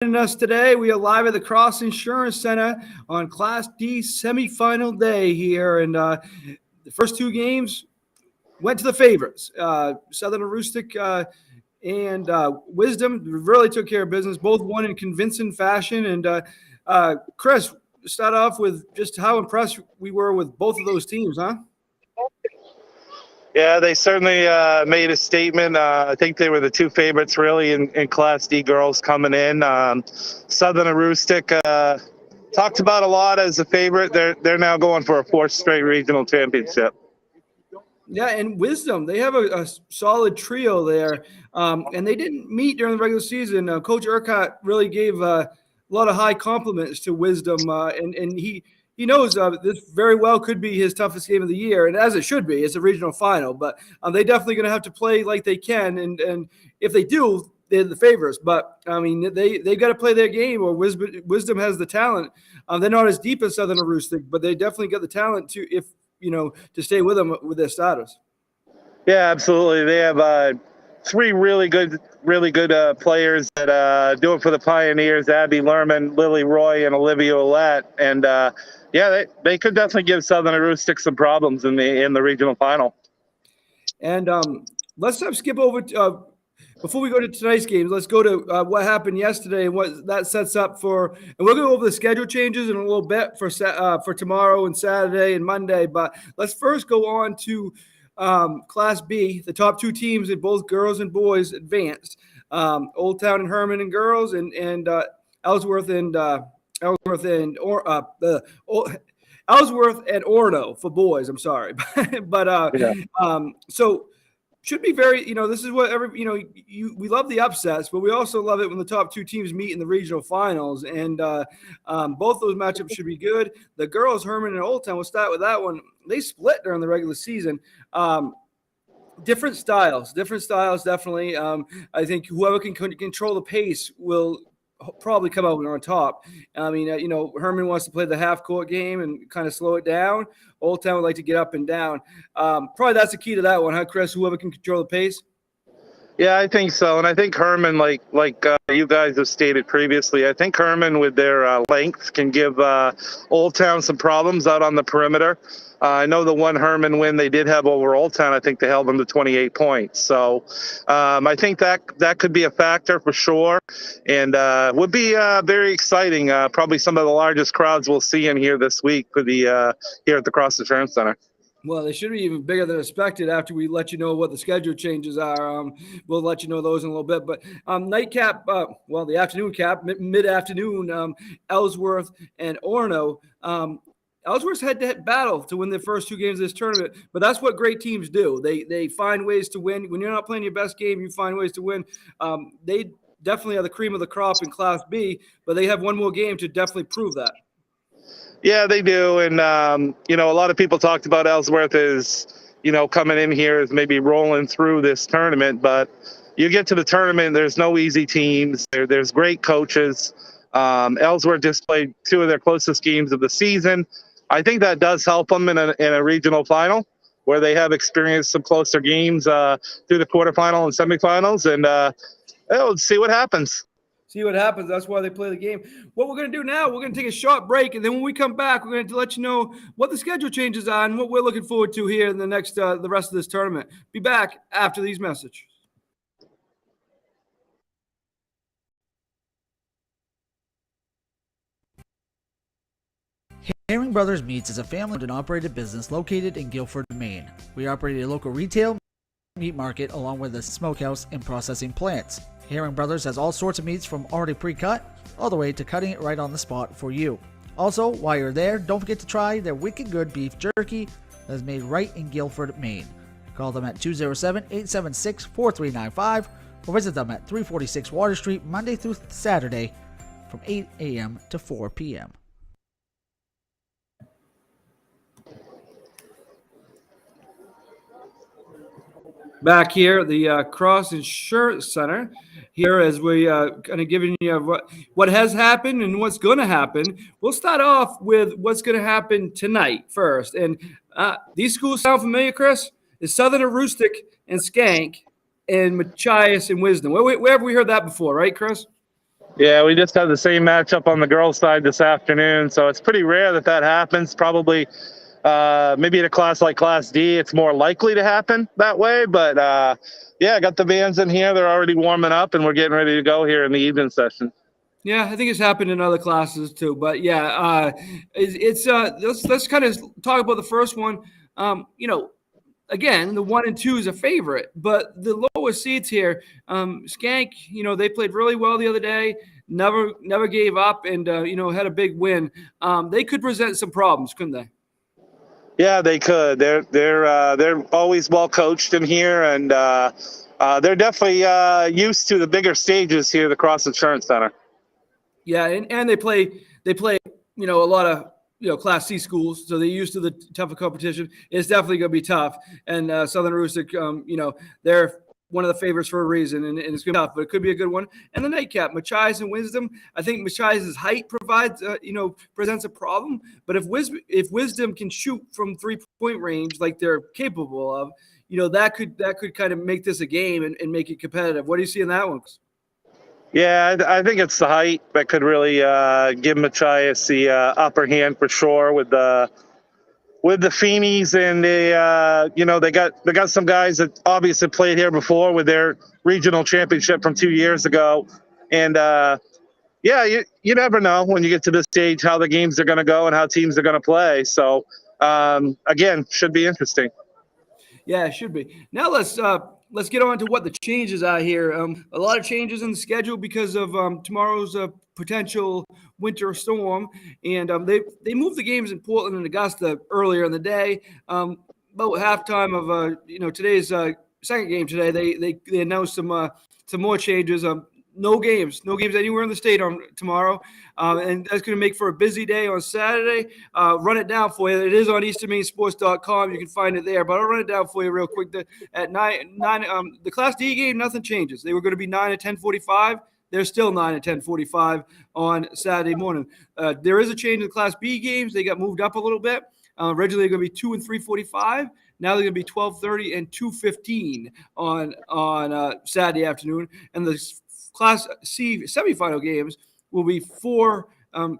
Us today. We are live at the Cross Insurance Center on Class D semifinal day here, and the first two games went to the favorites. Southern Aroostook and Wisdom really took care of business. Both won in convincing fashion. And Chris, start off with just how impressed we were with both of those teams, huh? Yeah, they certainly made a statement. I think they were the two favorites really in Class D girls coming in. Southern Aroostook talked about a lot as a favorite. They're now going for a fourth straight regional championship. Yeah, and Wisdom, they have a solid trio there, and they didn't meet during the regular season. Coach Urquhart really gave a lot of high compliments to Wisdom, and he knows this very well could be his toughest game of the year, and as it should be. It's a regional final, but they definitely going to have to play like they can, and if they do, they're the favorites. But I mean, they got to play their game, or Wisdom has the talent. They're not as deep as Southern Aroostook, but they definitely got the talent to stay with them with their starters. Yeah, absolutely. They have three really good players that do it for the Pioneers: Abby Lerman, Lily Roy, and Olivia Ouellette. And yeah, they could definitely give Southern Aroostook some problems in the regional final. And let's skip over before we go to tonight's games. Let's go to what happened yesterday and what that sets up for. And we'll go over the schedule changes in a little bit for tomorrow and Saturday and Monday. But let's first go on to Class B. The top two teams in both girls and boys advanced. Old Town and Herman and girls, and Ellsworth and Ellsworth and Orono for boys. I'm sorry, but so should be very. This is what we love the upsets, but we also love it when the top two teams meet in the regional finals, and both those matchups should be good. The girls, Herman and Old Town, we'll start with that one. They split during the regular season. Different styles, definitely. I think whoever can control the pace will probably come out on top. I mean, Herman wants to play the half-court game and kind of slow it down. Old Town would like to get up and down. Probably that's the key to that one, huh, Chris? Whoever can control the pace. Yeah, I think so, and I think Herman, like you guys have stated previously, I think Herman with their length can give Old Town some problems out on the perimeter. I know the one Herman win they did have over Old Town, I think they held them to 28 points. So I think that could be a factor for sure, and would be very exciting. Probably some of the largest crowds we'll see in here this week for the here at the Cross Insurance Center. Well, they should be even bigger than expected after we let you know what the schedule changes are. We'll let you know those in a little bit. But nightcap, the afternoon cap, mid-afternoon, Ellsworth and Orono. Ellsworth's head-to-head battle to win their first two games of this tournament, but that's what great teams do. They find ways to win. When you're not playing your best game, you find ways to win. They definitely are the cream of the crop in Class B, but they have one more game to definitely prove that. Yeah, they do. And, a lot of people talked about Ellsworth as, coming in here as maybe rolling through this tournament. But you get to the tournament, there's no easy teams. There's great coaches. Ellsworth just played two of their closest games of the season. I think that does help them in a regional final where they have experienced some closer games through the quarterfinal and semifinals. And we'll see what happens. That's why they play the game. What we're going to do now, we're going to take a short break, and then when we come back, we're going to let you know what the schedule changes are and what we're looking forward to here in the next, the rest of this tournament. Be back after these messages. Herring Brothers Meats is a family-owned and operated business located in Guilford, Maine. We operate a local retail meat market along with a smokehouse and processing plants. Herring Brothers has all sorts of meats from already pre-cut all the way to cutting it right on the spot for you. Also, while you're there, don't forget to try their wicked good beef jerky that is made right in Guilford, Maine. Call them at 207-876-4395 or visit them at 346 Water Street Monday through Saturday from 8 a.m. to 4 p.m. Back here at the Cross Insurance Center, here as we kind of giving you what has happened and what's going to happen. We'll start off with what's going to happen tonight first. And these schools sound familiar, Chris? It's Southern Aroostook and Skank and Machias and Wisdom. Where have we heard that before, right, Chris? Yeah, we just had the same matchup on the girls' side this afternoon, so it's pretty rare that happens. Probably maybe in a class like Class D, it's more likely to happen that way. But yeah, I got the bands in here. They're already warming up, and we're getting ready to go here in the evening session. Yeah, I think it's happened in other classes too. But yeah, let's kind of talk about the first one. Again, the 1 and 2 is a favorite, but the lower seeds here, Skank, they played really well the other day, never gave up, and had a big win. They could present some problems, couldn't they? Yeah, they could. They're always well coached in here, and they're definitely used to the bigger stages here at the Cross Insurance Center. Yeah, and they play a lot of Class C schools, so they're used to the tougher competition. It's definitely going to be tough. And Southern Rustic, they're one of the favorites for a reason, and it's going to be tough, but it could be a good one. And the nightcap, Machias and Wisdom. I think Machias' height presents a problem, but if Wisdom can shoot from 3-point range like they're capable of, that could kind of make this a game and make it competitive. What do you see in that one? Yeah, I think it's the height that could really give Machias the upper hand for sure with the Feenies, and they got some guys that obviously played here before with their regional championship from 2 years ago, and yeah, you never know when you get to this stage how the games are going to go and how teams are going to play. So again, should be interesting. Yeah, it should be. Now let's get on to what the changes are here. A lot of changes in the schedule because of tomorrow's potential winter storm, and they moved the games in Portland and Augusta earlier in the day. About halftime of today's second game today, they announced some more changes. No games anywhere in the state on tomorrow, and that's going to make for a busy day on Saturday. Run it down for you. It is on EasternMainSports.com. You can find it there, but I'll run it down for you real quick. At nine, the Class D game, nothing changes. They were going to be 9 at 10:45. They're still 9 at 10:45 on Saturday morning. There is a change in the Class B games. They got moved up a little bit. Originally, they're going to be 2 and 3:45. Now they're going to be 12:30 and 2:15 on Saturday afternoon. And the Class C semifinal games will be 4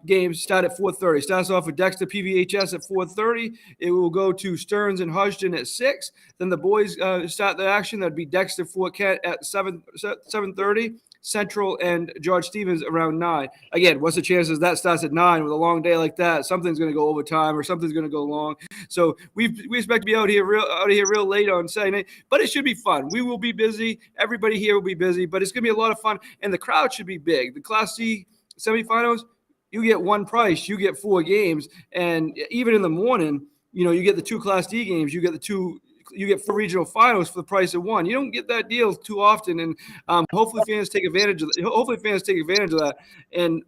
games. Start at 4:30. Starts off with Dexter PVHS at 4:30. It will go to Stearns and Hodgson at 6. Then the boys start the action. That'd be Dexter Fort Kent at 7:30. Central and George Stevens around 9. Again, what's the chances that starts at 9 with a long day like that? Something's going to go overtime or something's going to go long. So we expect to be out here real late on Saturday night, but it should be fun. We will be busy. Everybody here will be busy, but it's going to be a lot of fun, and the crowd should be big. The Class C semifinals, you get one price, you get 4 games, and even in the morning, you get the 2 Class D games, you get 4 regional finals for the price of 1. You don't get that deal too often, and hopefully fans take advantage of that. And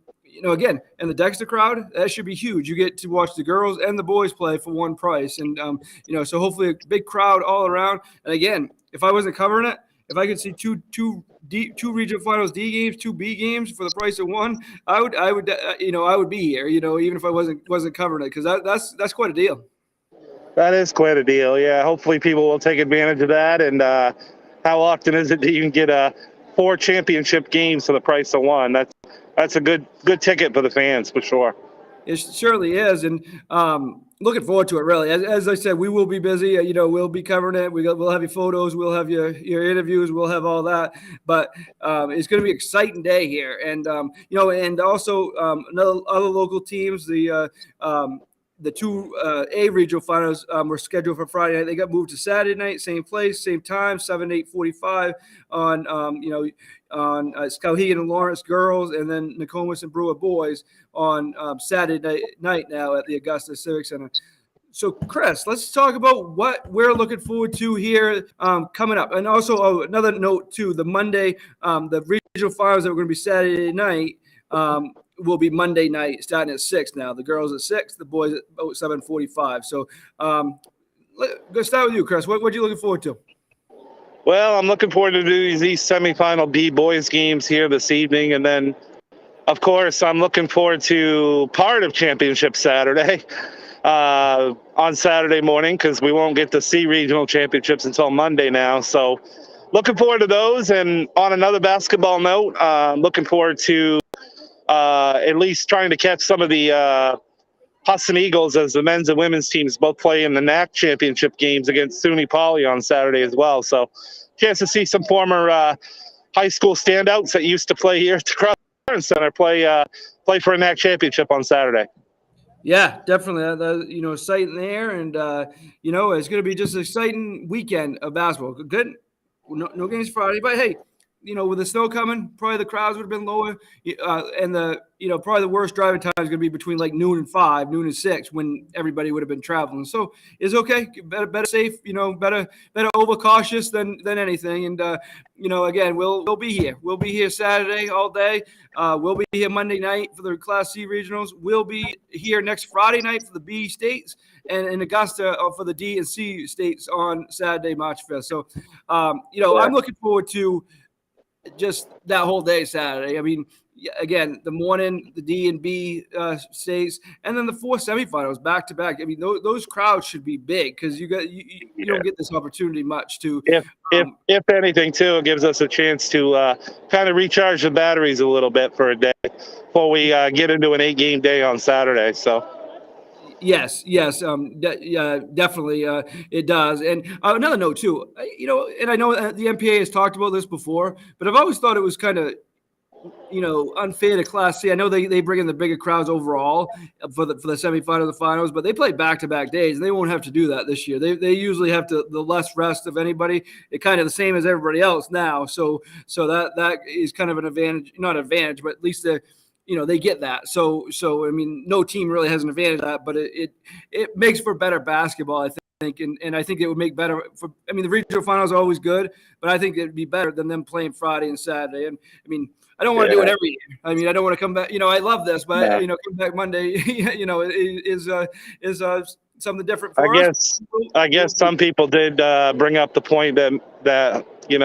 again, and the Dexter crowd, that should be huge. You get to watch the girls and the boys play for 1 price, and so hopefully a big crowd all around. And again, if I wasn't covering it, if I could see two regional finals D games, 2 B games for the price of 1, I would be here. Even if I wasn't covering it, because that's quite a deal. That is quite a deal. Yeah, hopefully people will take advantage of that. And how often is it that you can get 4 championship games for the price of 1? That's a good ticket for the fans for sure. It certainly is, and looking forward to it. Really, as I said, we will be busy. We'll be covering it. We'll have your photos. We'll have your interviews. We'll have all that. But it's going to be an exciting day here, and and also other local teams. The 2 A regional finals were scheduled for Friday night. They got moved to Saturday night, same place, same time, 7-8:45 on Skowhegan and Lawrence girls, and then Nokomis and Brewer boys on Saturday night now at the Augusta Civic Center. So, Chris, let's talk about what we're looking forward to here coming up. And also, another note, too, the Monday, the regional finals that were going to be Saturday night will be Monday night, starting at 6 now. The girls at 6, the boys at about 7:45. So let's start with you, Chris. What are you looking forward to? Well, I'm looking forward to these semifinal B boys games here this evening. And then, of course, I'm looking forward to part of Championship Saturday on Saturday morning, because we won't get to see regional championships until Monday now. So looking forward to those. And on another basketball note, looking forward to at least trying to catch some of the Hudson Eagles, as the men's and women's teams both play in the NAC championship games against SUNY Poly on Saturday as well. So chance to see some former high school standouts that used to play here at the Cross Center play for a NAC championship on Saturday. Yeah, definitely. Exciting there. And, it's going to be just an exciting weekend of basketball. Good. No games Friday, but hey, with the snow coming, probably the crowds would have been lower. And probably the worst driving time is going to be between like noon and 5, noon and 6, when everybody would have been traveling. So it's okay. Better safe, better overcautious than anything. And, again, we'll be here. We'll be here Saturday all day. We'll be here Monday night for the Class C regionals. We'll be here next Friday night for the B states, and in Augusta for the D and C states on Saturday, March 5th. So, I'm looking forward to just that whole day Saturday. I mean, again, the morning, the D and B states, and then the 4 semifinals back to back. I mean, those crowds should be big, because you don't get this opportunity much to. If anything, too, it gives us a chance to kind of recharge the batteries a little bit for a day before we get into an 8-game day on Saturday. So. Yes, definitely, it does. And another note too, and I know the MPA has talked about this before, but I've always thought it was kind of, unfair to Class C. I know they bring in the bigger crowds overall for the semifinal, the finals, but they play back-to-back days, and they won't have to do that this year. They usually have the less rest of anybody. It's kind of the same as everybody else now. So that is kind of an advantage, not advantage, but at least they get that. So I mean, no team really has an advantage of that, but it makes for better basketball, I think, and I think it would make better for. I mean, the regional finals are always good, but I think it'd be better than them playing Friday and Saturday. And I mean, I don't want to do it every year. I mean, I don't want to come back. I love this, but come back Monday, is something different for us. I guess some people did bring up the point that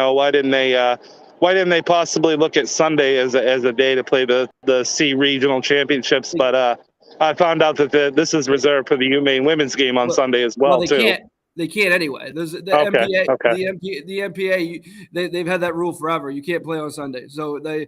why didn't they possibly look at Sunday as a day to play the C regional championships? But I found out that this is reserved for the UMaine women's game on Sunday as well, too. They can't anyway. There's the MPA. The MPA. They've had that rule forever. You can't play on Sunday. So I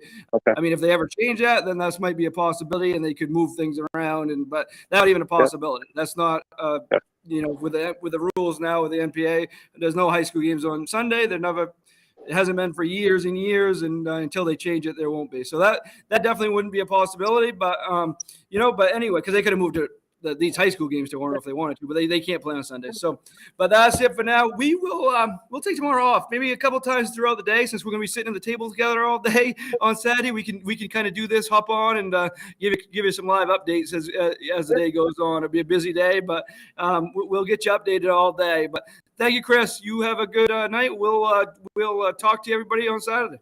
mean, if they ever change that, then that might be a possibility, and they could move things around. But not even a possibility. That's not. With the rules now with the MPA, there's no high school games on Sunday. It hasn't been for years and years, and until they change it, there won't be. So that definitely wouldn't be a possibility. But but anyway, because they could have moved these high school games to Orno if they wanted to, but they can't play on Sunday. So, but that's it for now. We will we'll take tomorrow off, maybe a couple times throughout the day, since we're going to be sitting at the table together all day on Saturday. We can kind of do this, hop on, and give you some live updates as the day goes on. It'll be a busy day, but we'll get you updated all day. But thank you, Chris. You have a good night. We'll talk to everybody on Saturday.